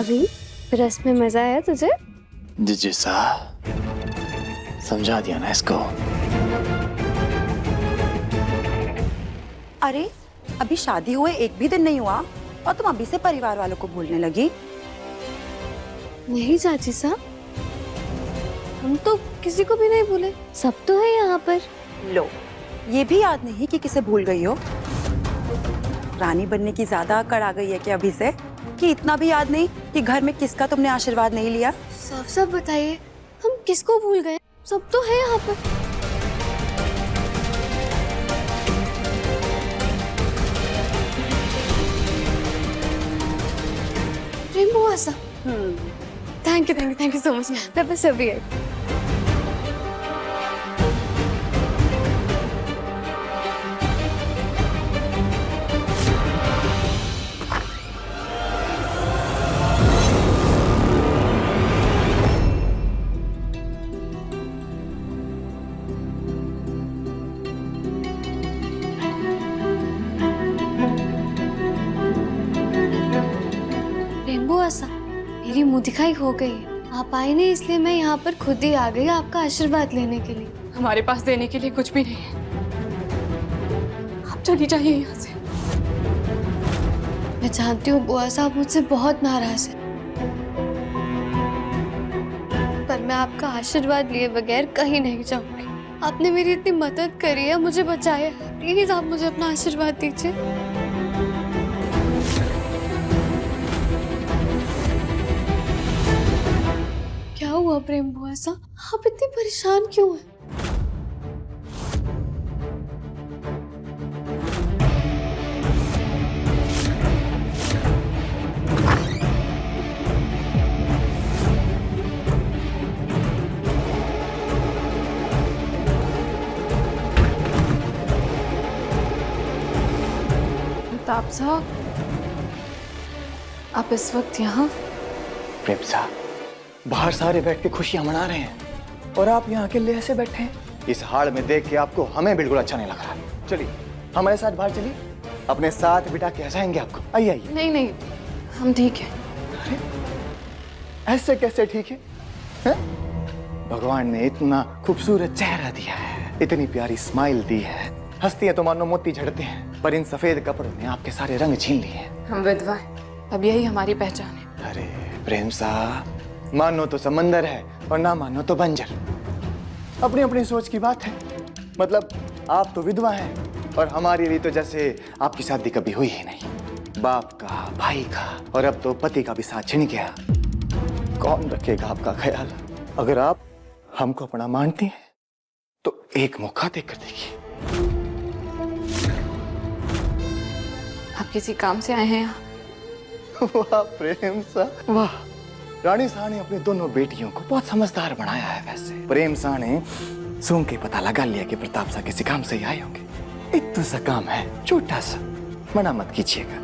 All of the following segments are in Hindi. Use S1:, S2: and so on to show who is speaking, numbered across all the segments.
S1: अभी रस में मजा आया तुझे?
S2: जी साहब, समझा दिया ना इसको।
S3: अरे अभी शादी हुए एक भी दिन नहीं हुआ और तुम अभी से परिवार वालों को भूलने लगी।
S1: नहीं चाची साहब, हम तो किसी को भी नहीं भूले, सब तो है यहाँ पर।
S3: लो, ये भी याद नहीं कि किसे भूल गई हो। रानी बनने की ज्यादा अकड़ आ गई है क्या अभी से, कि इतना भी याद नहीं कि घर में किसका तुमने आशीर्वाद नहीं लिया?
S1: साफ साफ बताइए, हम किसको भूल गए? सब तो है यहाँ पर। प्रेम हुआ सा। Thank you so much. मैं बस अभी आई। रेनबो आसा, मेरी मुंह दिखाई हो गई है। आप आए नहीं इसलिए मैं यहाँ पर खुद ही आ गई आपका आशीर्वाद लेने के लिए।
S4: हमारे पास देने के लिए कुछ भी नहीं है, आप चली जाइए यहाँ से।
S1: मैं जानती हूँ बुआ साहब मुझसे बहुत नाराज है, पर मैं आपका आशीर्वाद लिए बगैर कहीं नहीं जाऊंगी। आपने मेरी इतनी मदद करी है, मुझे बचाया, प्लीज आप मुझे अपना आशीर्वाद दीजिए। क्या हुआ प्रेम बुआ सा, आप इतनी परेशान क्यों हैं?
S4: प्रताप साहब, आप इस वक्त यहाँ?
S2: प्रेम साहब, बाहर सारे बैठ के खुशियां मना रहे हैं और आप यहाँ अकेले ऐसे बैठे हैं। इस हाल में देख के आपको हमें बिल्कुल अच्छा नहीं लग रहा। चलिए हमारे साथ बाहर चलिए, अपने साथ बिठा के हंसाएंगे आपको। आइए आइए।
S4: नहीं नहीं, हम ठीक हैं।
S2: अरे ऐसे कैसे ठीक है, हैं? भगवान ने इतना खूबसूरत चेहरा दिया है, इतनी प्यारी स्माइल दी है, हंसती है तो मानो मोती झड़ते हैं, पर इन सफेद कपड़ों ने आपके सारे रंग छीन लिए हैं।
S4: हम विधवा हैं, अब यही हमारी पहचान है।
S2: अरे प्रेम साहब, मानो तो समंदर है और ना मानो तो बंजर। अपनी अपनी सोच की बात है। मतलब आप तो विधवा हैं और हमारे लिए तो जैसे आपकी शादी कभी हुई ही नहीं। बाप का, भाई का और अब तो पति का भी साथ छिन गया। कौन रखेगा आपका ख्याल? अगर आप हमको अपना मानती हैं तो एक मौका देकर देखिए।
S4: आप किसी काम से आए हैं यहाँ?
S2: वाह प्रेम साहब, वाह। रानी शाह ने अपनी दोनों बेटियों को बहुत समझदार बनाया है। वैसे प्रेम शाह ने सूंघ के पता लगा लिया कि प्रताप शाह किसी काम से ही आए होंगे। इतना सा काम है, छोटा सा, मना मत कीजिएगा।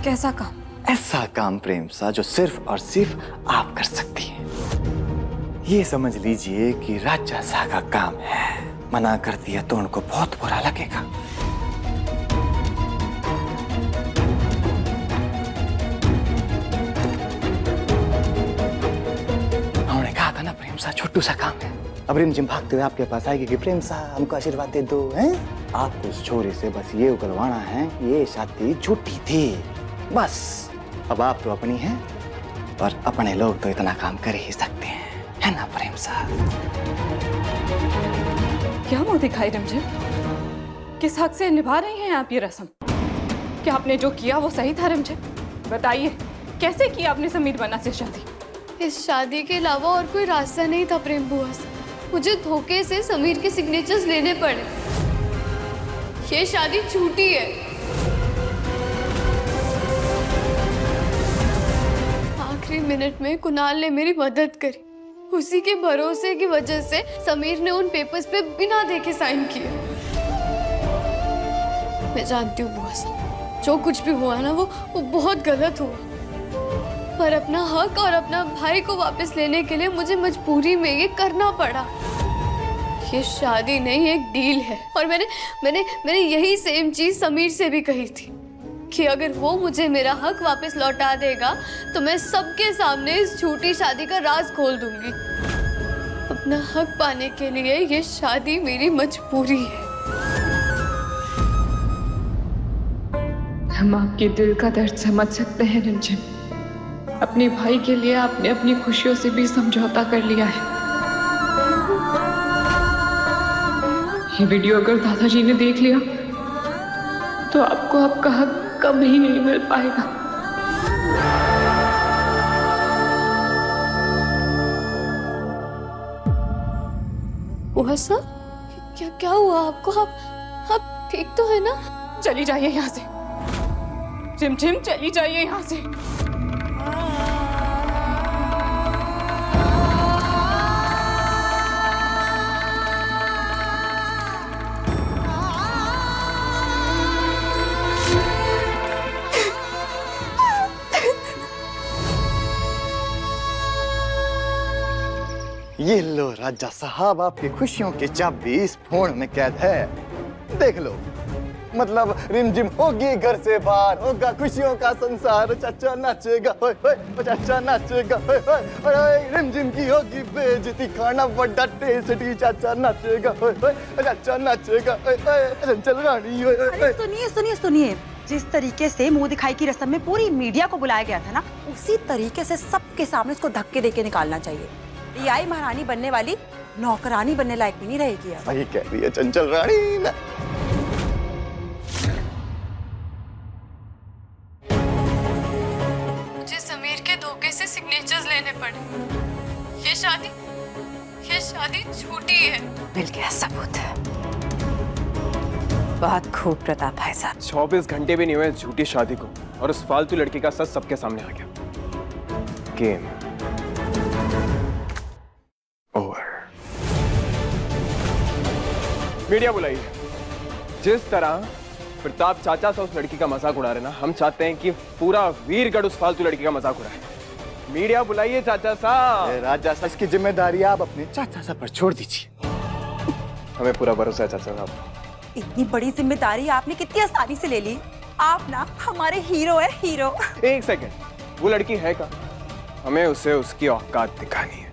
S4: कैसा काम?
S2: ऐसा काम प्रेम शाह जो सिर्फ और सिर्फ आप कर सकती हैं। ये समझ लीजिए कि राजा शाह का काम है। मना कर दिया तो उनको बहुत बुरा लगेगा। प्रेम साहब छोटू सा काम है। अब रिमझिम भागते हुए आपके पास आएगी कि प्रेम साहब हमको आशीर्वाद दे दो। हैं? आपको उस छोरे से बस ये उगलवाना है, ये शादी झूठी थी बस। अब आप तो अपनी हैं और अपने लोग तो इतना काम कर ही सकते हैं, है ना प्रेम साहब?
S4: क्या मुंह दिखाई रिमझिम? किस हक से निभा रही हैं आप ये रस्म? क्या आपने जो किया वो सही था रिमझिम? बताइए, कैसे किया आपने समीर बन्ना से शादी?
S1: इस शादी के अलावा और कोई रास्ता नहीं था प्रेम बुआ से। मुझे धोखे से समीर के सिग्नेचर्स लेने पड़े। ये शादी झूठी है। आखिरी मिनट में कुणाल ने मेरी मदद करी। उसी के भरोसे की वजह से समीर ने उन पेपर्स पे बिना देखे साइन किए। मैं जानती हूँ बुआ से, जो कुछ भी हुआ ना वो बहुत गलत हुआ, पर अपना हक और अपना भाई को वापस लेने के लिए मुझे मजबूरी में ये करना पड़ा। ये शादी नहीं, एक डील है। और मैंने यही सेम चीज समीर से भी कही थी कि अगर वो मुझे मेरा हक वापस लौटा देगा तो मैं सबके सामने इस झूठी शादी का राज खोल दूंगी। अपना हक पाने के लिए ये शादी मेरी मजबूरी है।
S4: हम आपके दिल का दर्द समझ सकते हैं रिमझिम। अपने भाई के लिए आपने अपनी खुशियों से भी समझौता कर लिया है। ये वीडियो अगर दादाजी ने देख लिया तो आपको आपका हक कभी नहीं मिल पाएगा।
S1: हुआ साहब, क्या क्या हुआ आपको? आप ठीक तो है ना?
S4: चली जाइए यहाँ से रिमझिम, चली जाइए यहाँ से।
S2: ये लो राजा साहब, आपकी खुशियों की चाबी इस फोन में कैद है। देख लो, मतलब रिमझिम होगी घर से बाहर, होगा खुशियों का संसार। चाचा नाचेगा होय होय, चाचा नाचेगा होय होय, ओए रिमझिम की होगी बेइज्जती, खाना बड़ा टेस्टी। चाचा नाचेगा होय होय, चाचा नाचेगा होय होय, चल रानी होय होय।
S3: अरे सुनिए सुनिए सुनिए, जिस तरीके से मुंह दिखाई की रस्म में पूरी मीडिया को बुलाया गया था ना, उसी तरीके से सबके सामने उसको धक्के देके निकालना चाहिए। ये आई महारानी बनने वाली नौकरानी बनने लायक भी नहीं रहेगी यार।
S2: सही कह रही है चंचल रानी ना।
S1: मुझे समीर के धोखे से सिग्नेचर्स लेने पड़े। ये शादी झूठी है।
S3: मिल गया सबूत। बहुत खूब प्रताप भाई साहब।
S5: 24 घंटे भी नहीं हुए इस झूठी शादी को और उस फालतू लड़की का सच सबके सामने आ गया। Game over. मीडिया बुलाइए। जिस तरह प्रताप चाचा से उस लड़की का मजाक उड़ा रहे ना, हम चाहते हैं कि पूरा वीरगढ़ उस फालतू लड़की का मजाक उड़ाए। मीडिया बुलाइए चाचा साहब।
S2: राजा साहब, इसकी जिम्मेदारी आप अपने चाचा साहब पर छोड़ दीजिए।
S5: हमें पूरा भरोसा है चाचा साहब।
S3: इतनी बड़ी जिम्मेदारी आपने कितनी आसानी से ले ली। आप ना हमारे हीरो है, हीरो।
S5: एक सेकेंड, वो लड़की है कहाँ? हमें उसे उसकी औकात दिखानी है।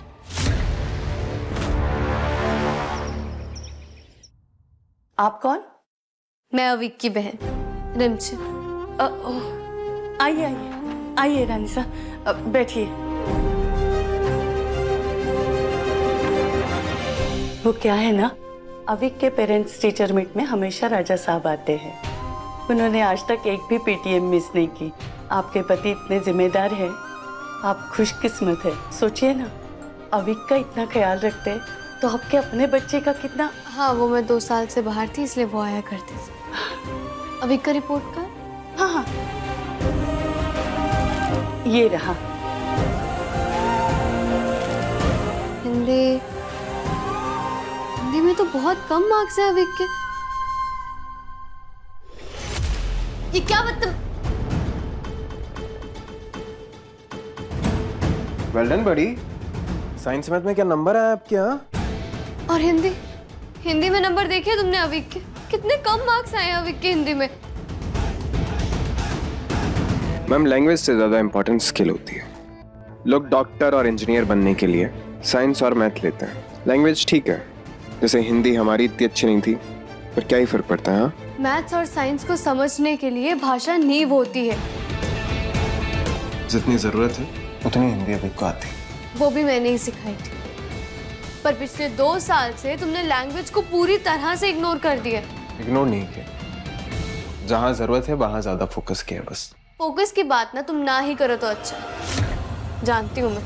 S6: आप कौन?
S1: मैं अविक की बहन रिमझिम।
S6: आइए आइए आइए रानी साहब, बैठिए। वो क्या है ना, अविक के पेरेंट्स टीचर मीट में हमेशा राजा साहब आते हैं। उन्होंने आज तक एक भी पीटीएम मिस नहीं की। आपके पति इतने जिम्मेदार हैं, आप खुशकिस्मत है। सोचिए ना, अविक का इतना ख्याल रखते हैं तो आपके अपने बच्चे का कितना।
S1: हाँ, वो मैं 2 साल से बाहर थी इसलिए वो आया करती थी। अविक का रिपोर्ट कार्ड?
S6: हाँ हाँ, ये रहा।
S1: हिंदी में तो बहुत कम मार्क्स है अविक के। ये क्या मतलब?
S5: वेल डन बड़ी। साइंस मैथ में क्या नंबर आया आपके यहाँ?
S1: और हिंदी में नंबर देखे तुमने अविक के? कितने कम मार्क्स आए हैं अविक के हिंदी में।
S5: मैम, लैंग्वेज से ज्यादा इंपॉर्टेंट स्किल होती है। लोग डॉक्टर और इंजीनियर बनने के लिए साइंस और मैथ लेते हैं। लैंग्वेज ठीक है, जैसे हिंदी हमारी इतनी अच्छी नहीं थी, पर क्या ही फर्क पड़ता है।
S1: मैथ्स और साइंस को समझने के लिए भाषा नींव होती है।
S5: जितनी जरूरत है उतनी हिंदी अभी को आती।
S1: वो भी मैंने ही सिखाई थी। पर पिछले 2 साल से तुमने लैंग्वेज को पूरी तरह से इग्नोर कर दिया।
S5: इग्नोर नहीं किया, जहाँ जरूरत है वहां ज्यादा फोकस किया बस।
S1: फोकस की बात ना तुम ना ही करो तो अच्छा। जानती हूँ मैं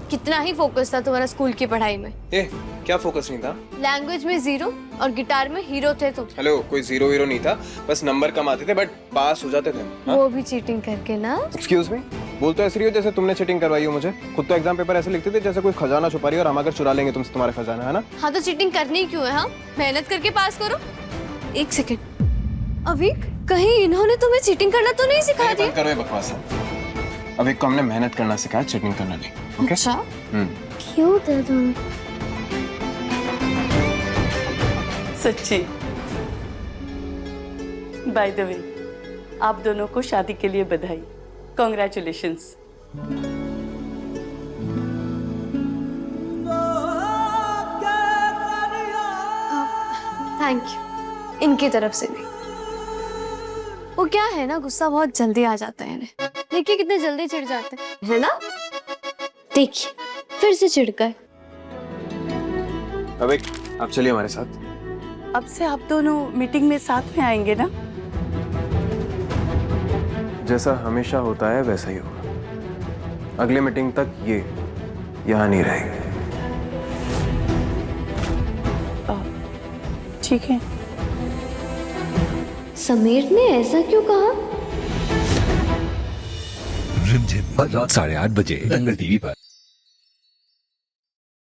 S1: कितना ही फोकस था तुम्हारा स्कूल की पढ़ाई में।
S5: क्या फोकस नहीं था?
S1: लैंग्वेज में 0 और गिटार में हीरो थे तुम।
S5: हेलो, कोई 0 हीरो नहीं था, बस नंबर कम आते थे बट पास हो जाते थे।
S1: वो भी चीटिंग करके ना।
S5: एक्सक्यूज मी, बोल तो ऐसे रही हो जैसे तुमने चीटिंग करवाई हो मुझे। खुद तो एग्जाम पेपर ऐसे लिखते थे जैसे कोई खजाना छुपा रही है और हम आकर चुरा लेंगे तुमसे तुम्हारा खजाना, है ना?
S1: हाँ तो चीटिंग करनी क्यों है? हाँ, मेहनत करके पास करो। एक सेकंड, अविक, कहीं इन्होंने तुम्हें चीटिंग करना तो नहीं सिखा दिया?
S5: करो ये बकवास। अविक को हमने मेहनत करना सिखाया, चीटिंग करना नहीं। ओके?
S1: अच्छा, क्यों थे तुम?
S6: सच्ची। बाय द वे, आप दोनों को शादी के लिए बधाई। कॉन्ग्रेचुलेशंस।
S1: थैंक यू, इनकी तरफ से भी। वो क्या है ना, गुस्सा बहुत जल्दी आ जाता है इन्हें। देखिए कितने जल्दी चिढ़ जाते हैं, है ना? देखिए फिर से चिढ़ गए।
S5: अबे आप चलिए हमारे साथ।
S6: अब से आप दोनों मीटिंग में साथ में आएंगे ना?
S5: जैसा हमेशा होता है वैसा ही होगा। अगले मीटिंग तक ये यहाँ नहीं रहेगी।
S6: ठीक है।
S1: समीर ने ऐसा क्यों कहा?
S7: रिमझिम हर रात 8:30 बजे दंगल टीवी पर।